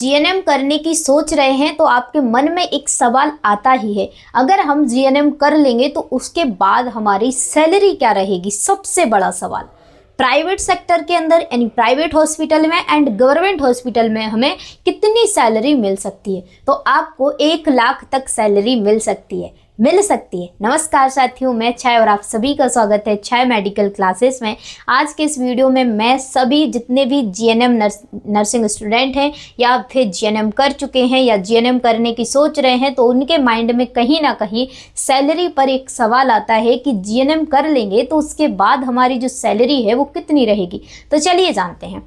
GNM करने की सोच रहे हैं तो आपके मन में एक सवाल आता ही है, अगर हम जीएनएम कर लेंगे तो उसके बाद हमारी सैलरी क्या रहेगी। सबसे बड़ा सवाल प्राइवेट सेक्टर के अंदर यानी प्राइवेट हॉस्पिटल में एंड गवर्नमेंट हॉस्पिटल में हमें कितनी सैलरी मिल सकती है। तो आपको 1 लाख तक सैलरी मिल सकती है। नमस्कार साथियों, मैं छाय और आप सभी का स्वागत है छाय मेडिकल क्लासेस में। आज के इस वीडियो में मैं सभी जितने भी जीएनएम नर्सिंग स्टूडेंट हैं या फिर जीएनएम कर चुके हैं या जीएनएम करने की सोच रहे हैं तो उनके माइंड में कहीं ना कहीं सैलरी पर एक सवाल आता है कि जीएनएम कर लेंगे तो उसके बाद हमारी जो सैलरी है वो कितनी रहेगी। तो चलिए जानते हैं।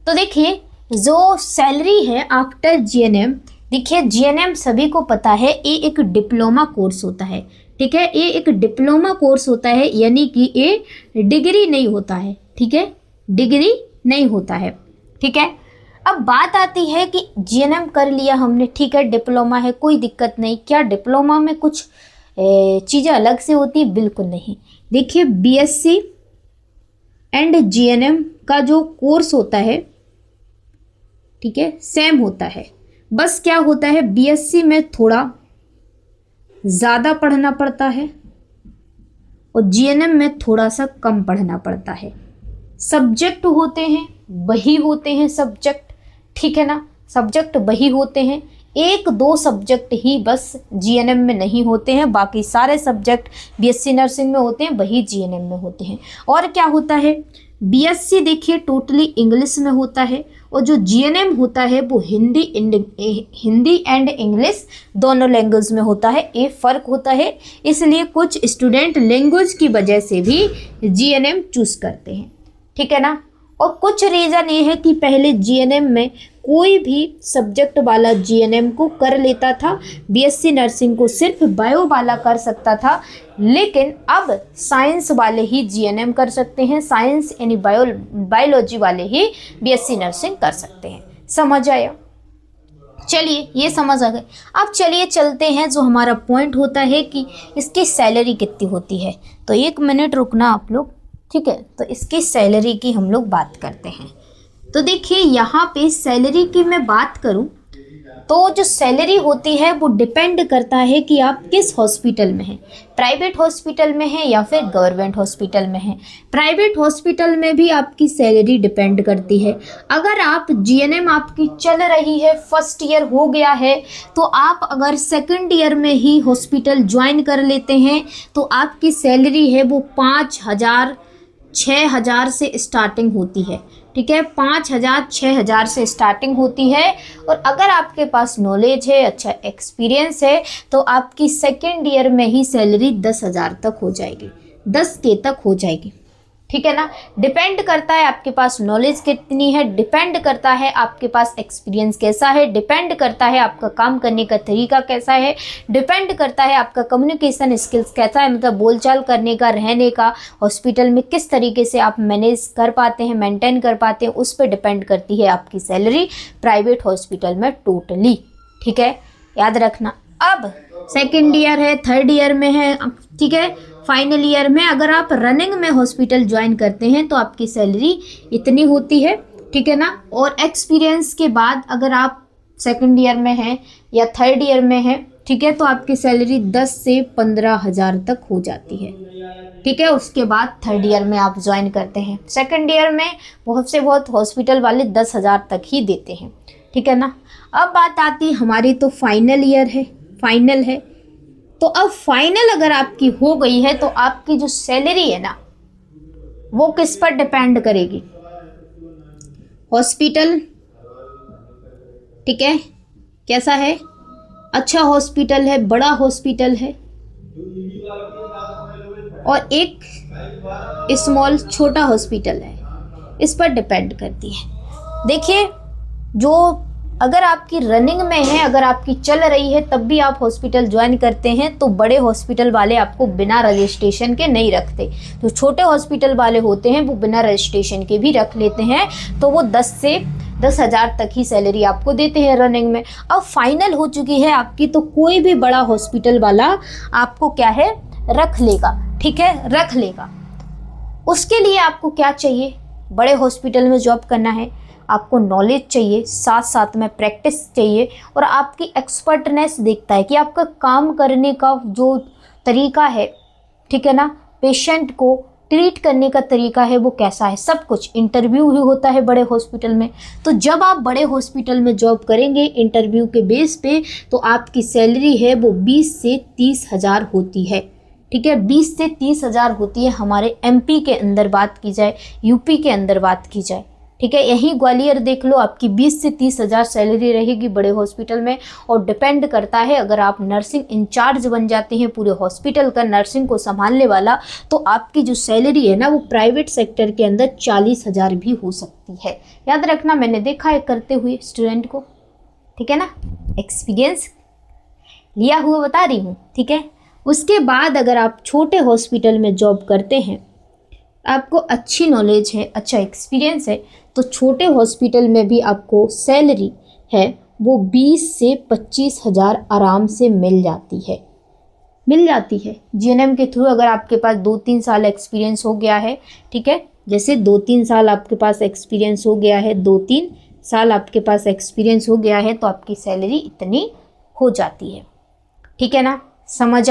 तो देखिए, जो सैलरी है आफ्टर जीएनएम, देखिए जीएनएम सभी को पता है ये एक डिप्लोमा कोर्स होता है। ठीक है, ये एक डिप्लोमा कोर्स होता है, यानी कि ये डिग्री नहीं होता है। ठीक है, डिग्री नहीं होता है। ठीक है, अब बात आती है कि जीएनएम कर लिया हमने, ठीक है डिप्लोमा है, कोई दिक्कत नहीं। क्या डिप्लोमा में कुछ चीज़ें अलग से होती है? बिल्कुल नहीं। देखिए, बीएससी एंड जीएनएम का जो कोर्स होता है, ठीक है, सेम होता है। बस क्या होता है, बीएससी में थोड़ा ज़्यादा पढ़ना पड़ता है और जीएनएम में थोड़ा सा कम पढ़ना पड़ता है। सब्जेक्ट होते हैं वही होते हैं सब्जेक्ट, ठीक है ना, सब्जेक्ट वही होते हैं। 1-2 सब्जेक्ट ही बस जीएनएम में नहीं होते हैं, बाकी सारे सब्जेक्ट बीएससी नर्सिंग में होते हैं वही जीएनएम में होते हैं। और क्या होता है, बीएससी देखिए टोटली इंग्लिश में होता है और जो जीएनएम होता है वो हिंदी एंड इंग्लिश दोनों लैंग्वेज में होता है। ये फ़र्क होता है, इसलिए कुछ स्टूडेंट लैंग्वेज की वजह से भी जीएनएम चूज़ करते हैं। ठीक है ना। और कुछ रीज़न ये है कि पहले जीएनएम में कोई भी सब्जेक्ट वाला जीएनएम को कर लेता था, बीएससी नर्सिंग को सिर्फ बायो वाला कर सकता था, लेकिन अब साइंस वाले ही जीएनएम कर सकते हैं, साइंस यानी बायोलॉजी वाले ही बीएससी नर्सिंग कर सकते हैं। समझ आया? चलिए, ये समझ आ गए। अब चलिए चलते हैं, जो हमारा पॉइंट होता है कि इसकी सैलरी कितनी होती है। तो 1 मिनट रुकना आप लोग, ठीक है। तो इसकी सैलरी की हम लोग बात करते हैं। तो देखिए, यहाँ पे सैलरी की मैं बात करूँ तो जो सैलरी होती है वो डिपेंड करता है कि आप किस हॉस्पिटल में हैं, प्राइवेट हॉस्पिटल में हैं या फिर गवर्नमेंट हॉस्पिटल में हैं। प्राइवेट हॉस्पिटल में भी आपकी सैलरी डिपेंड करती है। अगर आप जीएनएम आपकी चल रही है, फर्स्ट ईयर हो गया है, तो आप अगर सेकंड ईयर में ही हॉस्पिटल ज्वाइन कर लेते हैं तो आपकी सैलरी है वो 5,000 6,000 से स्टार्टिंग होती है। ठीक है, 5,000 6,000 से स्टार्टिंग होती है। और अगर आपके पास नॉलेज है, अच्छा एक्सपीरियंस है, तो आपकी सेकेंड ईयर में ही सैलरी 10,000 तक हो जाएगी, 10K तक हो जाएगी। ठीक है ना। डिपेंड करता है आपके पास नॉलेज कितनी है, डिपेंड करता है आपके पास एक्सपीरियंस कैसा है, डिपेंड करता है आपका काम करने का तरीका कैसा है, डिपेंड करता है आपका कम्युनिकेशन स्किल्स कैसा है, मतलब बोलचाल करने का, रहने का, हॉस्पिटल में किस तरीके से आप मैनेज कर पाते हैं, मेंटेन कर पाते हैं, उस पर डिपेंड करती है आपकी सैलरी प्राइवेट हॉस्पिटल में टोटली। ठीक है, याद रखना। अब सेकेंड ईयर है, थर्ड ईयर में है, ठीक है, फाइनल ईयर में अगर आप रनिंग में हॉस्पिटल ज्वाइन करते हैं तो आपकी सैलरी इतनी होती है। ठीक है ना। और एक्सपीरियंस के बाद अगर आप सेकंड ईयर में हैं या थर्ड ईयर में हैं, ठीक है, तो आपकी सैलरी 10 से 15,000 तक हो जाती है। ठीक है, उसके बाद थर्ड ईयर में आप ज्वाइन करते हैं। सेकंड ईयर में बहुत से बहुत हॉस्पिटल वाले 10,000 तक ही देते हैं। ठीक है ना। अब बात आती है हमारी, तो फाइनल ईयर है, फाइनल है। तो अब फाइनल अगर आपकी हो गई है तो आपकी जो सैलरी है ना वो किस पर डिपेंड करेगी, हॉस्पिटल, ठीक है, कैसा है, अच्छा हॉस्पिटल है, बड़ा हॉस्पिटल है, और एक स्मॉल छोटा हॉस्पिटल है, इस पर डिपेंड करती है। देखिए, जो अगर आपकी रनिंग में है, अगर आपकी चल रही है, तब भी आप हॉस्पिटल ज्वाइन करते हैं तो बड़े हॉस्पिटल वाले आपको बिना रजिस्ट्रेशन के नहीं रखते। जो छोटे हॉस्पिटल वाले होते हैं वो बिना रजिस्ट्रेशन के भी रख लेते हैं, तो वो 10 से 10,000 तक ही सैलरी आपको देते हैं रनिंग में। अब फाइनल हो चुकी है आपकी, तो कोई भी बड़ा हॉस्पिटल वाला आपको क्या है, रख लेगा। ठीक है, रख लेगा। उसके लिए आपको क्या चाहिए, बड़े हॉस्पिटल में जॉब करना है, आपको नॉलेज चाहिए, साथ साथ में प्रैक्टिस चाहिए, और आपकी एक्सपर्टनेस देखता है कि आपका काम करने का जो तरीका है, ठीक है ना, पेशेंट को ट्रीट करने का तरीका है वो कैसा है, सब कुछ। इंटरव्यू ही होता है बड़े हॉस्पिटल में। तो जब आप बड़े हॉस्पिटल में जॉब करेंगे इंटरव्यू के बेस पे, तो आपकी सैलरी है वो 20 से 30 हज़ार होती है, ठीक है। 20 से 30 हज़ार होती है हमारे एमपी के अंदर बात की जाए, यूपी के अंदर बात की जाए, ठीक है। यहीं ग्वालियर देख लो, आपकी 20 से 30 हज़ार सैलरी रहेगी बड़े हॉस्पिटल में। और डिपेंड करता है, अगर आप नर्सिंग इंचार्ज बन जाते हैं पूरे हॉस्पिटल का, नर्सिंग को संभालने वाला, तो आपकी जो सैलरी है ना वो प्राइवेट सेक्टर के अंदर 40 हज़ार भी हो सकती है। याद रखना, मैंने देखा है करते हुए स्टूडेंट को, ठीक है ना, एक्सपीरियंस लिया हुआ बता रही हूँ, ठीक है। उसके बाद अगर आप छोटे हॉस्पिटल में जॉब करते हैं, आपको अच्छी नॉलेज है, अच्छा एक्सपीरियंस है, तो छोटे हॉस्पिटल में भी आपको सैलरी है वो 20 से 25 हज़ार आराम से मिल जाती है जीएनएम के थ्रू। अगर आपके पास 2-3 साल एक्सपीरियंस हो गया है, ठीक है, जैसे 2-3 साल आपके पास एक्सपीरियंस हो गया है, 2-3 साल आपके पास एक्सपीरियंस हो गया है, तो आपकी सैलरी इतनी हो जाती है, ठीक है ना। समझ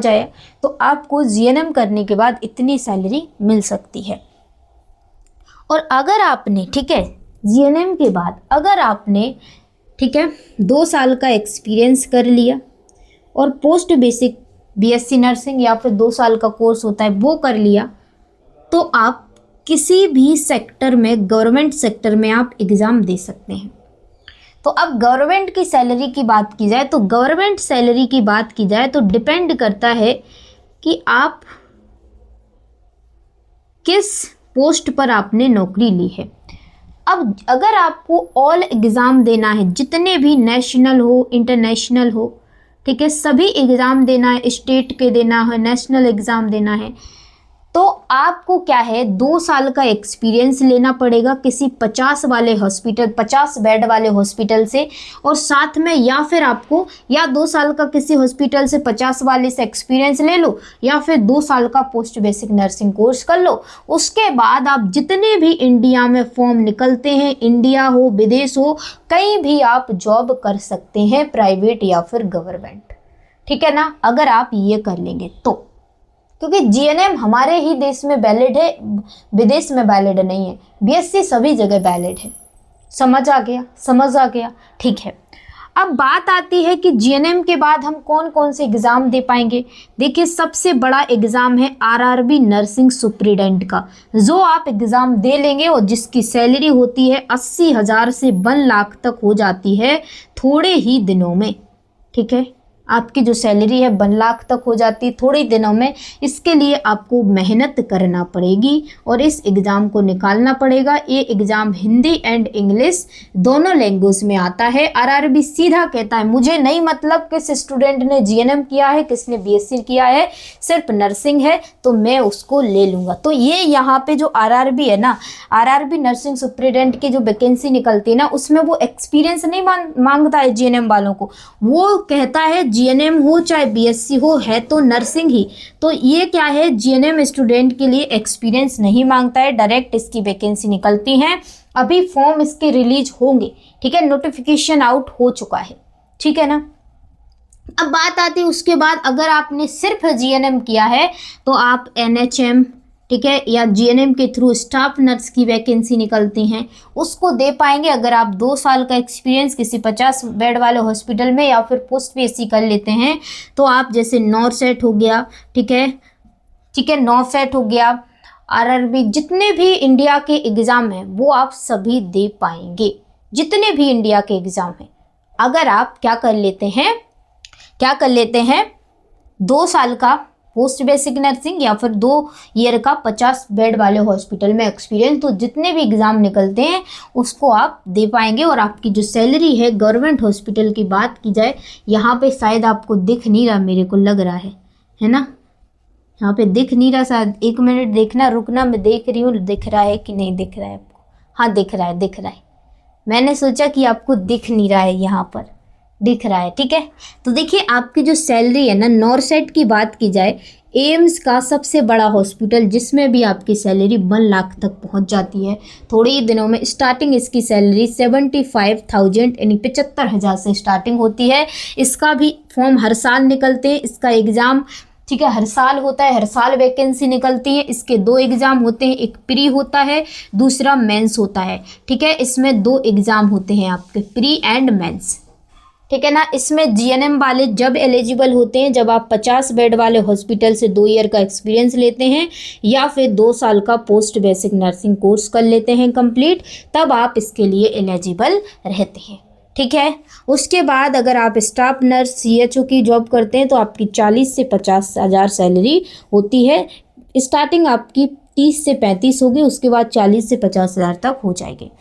आया। तो आपको जीएनएम करने के बाद इतनी सैलरी मिल सकती है। और अगर आपने, ठीक है, जीएनएम के बाद अगर आपने, ठीक है, 2 साल का एक्सपीरियंस कर लिया और पोस्ट बेसिक बीएससी नर्सिंग या फिर 2 साल का कोर्स होता है वो कर लिया, तो आप किसी भी सेक्टर में, गवर्नमेंट सेक्टर में आप एग्ज़ाम दे सकते हैं। तो अब गवर्नमेंट की सैलरी की बात की जाए, तो गवर्नमेंट सैलरी की बात की जाए तो डिपेंड करता है कि आप किस पोस्ट पर आपने नौकरी ली है। अब अगर आपको ऑल एग्ज़ाम देना है, जितने भी नेशनल हो, इंटरनेशनल हो, ठीक है, सभी एग्ज़ाम देना है, स्टेट के देना है, नेशनल एग्ज़ाम देना है, तो आपको क्या है, 2 साल का एक्सपीरियंस लेना पड़ेगा किसी 50 वाले हॉस्पिटल, 50 बेड वाले हॉस्पिटल से। और साथ में या फिर आपको या 2 साल का किसी हॉस्पिटल से 50 वाले से एक्सपीरियंस ले लो, या फिर 2 साल का पोस्ट बेसिक नर्सिंग कोर्स कर लो। उसके बाद आप जितने भी इंडिया में फॉर्म निकलते हैं, इंडिया हो विदेश हो, कहीं भी आप जॉब कर सकते हैं, प्राइवेट या फिर गवर्नमेंट, ठीक है ना, अगर आप ये कर लेंगे तो। क्योंकि जीएनएम हमारे ही देश में वैलिड है, विदेश में वैलिड नहीं है। बीएससी सभी जगह वैलिड है। समझ आ गया, ठीक है। अब बात आती है कि जीएनएम के बाद हम कौन कौन से एग्ज़ाम दे पाएंगे। देखिए, सबसे बड़ा एग्ज़ाम है आरआरबी नर्सिंग सुपरिटेंडेंट का, जो आप एग्ज़ाम दे लेंगे और जिसकी सैलरी होती है 80 हज़ार से 1 लाख तक हो जाती है थोड़े ही दिनों में, ठीक है। आपकी जो सैलरी है 1 लाख तक हो जाती है थोड़े दिनों में। इसके लिए आपको मेहनत करना पड़ेगी और इस एग्ज़ाम को निकालना पड़ेगा। ये एग्ज़ाम हिंदी एंड इंग्लिश दोनों लैंग्वेज में आता है। आरआरबी सीधा कहता है, मुझे नहीं मतलब किस स्टूडेंट ने जीएनएम किया है, किसने बीएससी किया है, सिर्फ नर्सिंग है तो मैं उसको ले लूँगा। तो ये यहाँ पे जो आरआरबी है ना, आरआरबी नर्सिंग सुपरिटेंडेंट की जो वैकेंसी निकलती है ना, उसमें वो एक्सपीरियंस नहीं मांगता है जीएनएम वालों को। वो कहता है जीएनएम हो चाहे बीएससी हो, है तो नर्सिंग ही। तो ये क्या है, जीएनएम स्टूडेंट के लिए एक्सपीरियंस नहीं मांगता है, डायरेक्ट इसकी वैकेंसी निकलती हैं। अभी फॉर्म इसके रिलीज होंगे, ठीक है, नोटिफिकेशन आउट हो चुका है, ठीक है ना। अब बात आती है उसके बाद, अगर आपने सिर्फ जीएनएम किया है तो आप एनएचएम, ठीक है, या जीएनएम के थ्रू स्टाफ नर्स की वैकेंसी निकलती हैं, उसको दे पाएंगे। अगर आप 2 साल का एक्सपीरियंस किसी 50 बेड वाले हॉस्पिटल में या फिर पोस्ट बीएससी कर लेते हैं, तो आप जैसे नॉरसेट हो गया, ठीक है, नॉरसेट हो गया, आरआरबी, जितने भी इंडिया के एग्ज़ाम हैं वो आप सभी दे पाएंगे, जितने भी इंडिया के एग्ज़ाम हैं। अगर आप क्या कर लेते हैं 2 साल का पोस्ट बेसिक नर्सिंग या फिर 2 ईयर का 50 बेड वाले हॉस्पिटल में एक्सपीरियंस, तो जितने भी एग्ज़ाम निकलते हैं उसको आप दे पाएंगे। और आपकी जो सैलरी है, गवर्नमेंट हॉस्पिटल की बात की जाए, यहाँ पे शायद आपको दिख नहीं रहा, मेरे को लग रहा है ना, यहाँ पे दिख नहीं रहा शायद, 1 मिनट देखना, रुकना, मैं देख रही हूँ दिख रहा है कि नहीं दिख रहा है आपको। हाँ, दिख रहा है। मैंने सोचा कि आपको दिख नहीं रहा है, यहाँ पर दिख रहा है, ठीक है। तो देखिए, आपकी जो सैलरी है ना, नॉरसेट की बात की जाए, एम्स का सबसे बड़ा हॉस्पिटल, जिसमें भी आपकी सैलरी 1 लाख तक पहुंच जाती है। थोड़े ही दिनों में स्टार्टिंग इसकी सैलरी 75,000 यानी 75,000 से स्टार्टिंग होती है। इसका भी फॉर्म हर साल निकलते हैं, इसका एग्ज़ाम ठीक है हर साल होता है, हर साल वैकेंसी निकलती है। इसके 2 एग्ज़ाम होते हैं, एक प्री होता है, दूसरा मेंस होता है। ठीक है, इसमें 2 एग्ज़ाम होते हैं आपके, प्री एंड मेंस। ठीक है ना। इसमें जीएनएम वाले जब एलिजिबल होते हैं, जब आप 50 बेड वाले हॉस्पिटल से 2 ईयर का एक्सपीरियंस लेते हैं या फिर 2 साल का पोस्ट बेसिक नर्सिंग कोर्स कर लेते हैं कंप्लीट, तब आप इसके लिए एलिजिबल रहते हैं। ठीक है, उसके बाद अगर आप स्टाफ नर्स सीएचओ की जॉब करते हैं तो आपकी 40 से 50,000 सैलरी होती है। स्टार्टिंग आपकी 30 से 35 होगी, उसके बाद 40 से 50,000 तक हो जाएगी।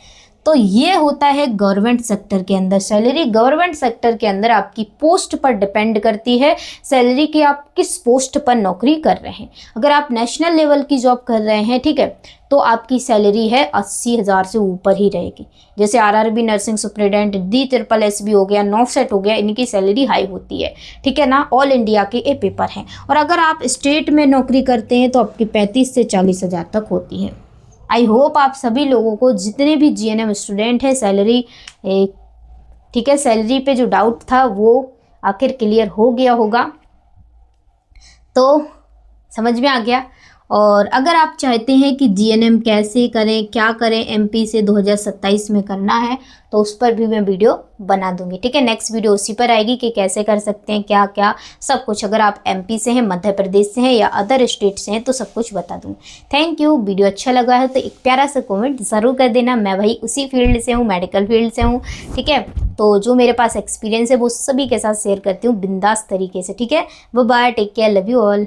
तो ये होता है गवर्नमेंट सेक्टर के अंदर सैलरी। गवर्नमेंट सेक्टर के अंदर आपकी पोस्ट पर डिपेंड करती है सैलरी कि आप किस पोस्ट पर नौकरी कर रहे हैं। अगर आप नेशनल लेवल की जॉब कर रहे हैं, ठीक है, तो आपकी सैलरी है 80,000 से ऊपर ही रहेगी। जैसे आरआरबी नर्सिंग सुपरिटेंडेंट, DSSB हो गया, नॉफसेट हो गया, इनकी सैलरी हाई होती है। ठीक है ना, ऑल इंडिया के ये पेपर हैं। और अगर आप स्टेट में नौकरी करते हैं तो आपकी 35 से 40,000 तक होती है। आई होप आप सभी लोगों को, जितने भी जीएनएम स्टूडेंट हैं, सैलरी ठीक है, सैलरी पे जो डाउट था वो आखिर क्लियर हो गया होगा, तो समझ में आ गया। और अगर आप चाहते हैं कि जीएनएम कैसे करें, क्या करें एमपी से 2027 में करना है, तो उस पर भी मैं वीडियो बना दूंगी। ठीक है, नेक्स्ट वीडियो उसी पर आएगी कि कैसे कर सकते हैं, क्या क्या सब कुछ। अगर आप एमपी से हैं, मध्य प्रदेश से हैं या अदर स्टेट से हैं तो सब कुछ बता दूंगी। Thank you. वीडियो अच्छा लगा है तो एक प्यारा सा कमेंट ज़रूर कर देना। मैं भाई उसी फील्ड से हूँ, मेडिकल फील्ड से हूँ। ठीक है, तो जो मेरे पास एक्सपीरियंस है वो सभी के साथ शेयर करती हूँ बिंदास तरीके से। ठीक है, bye bye, take care, love you all.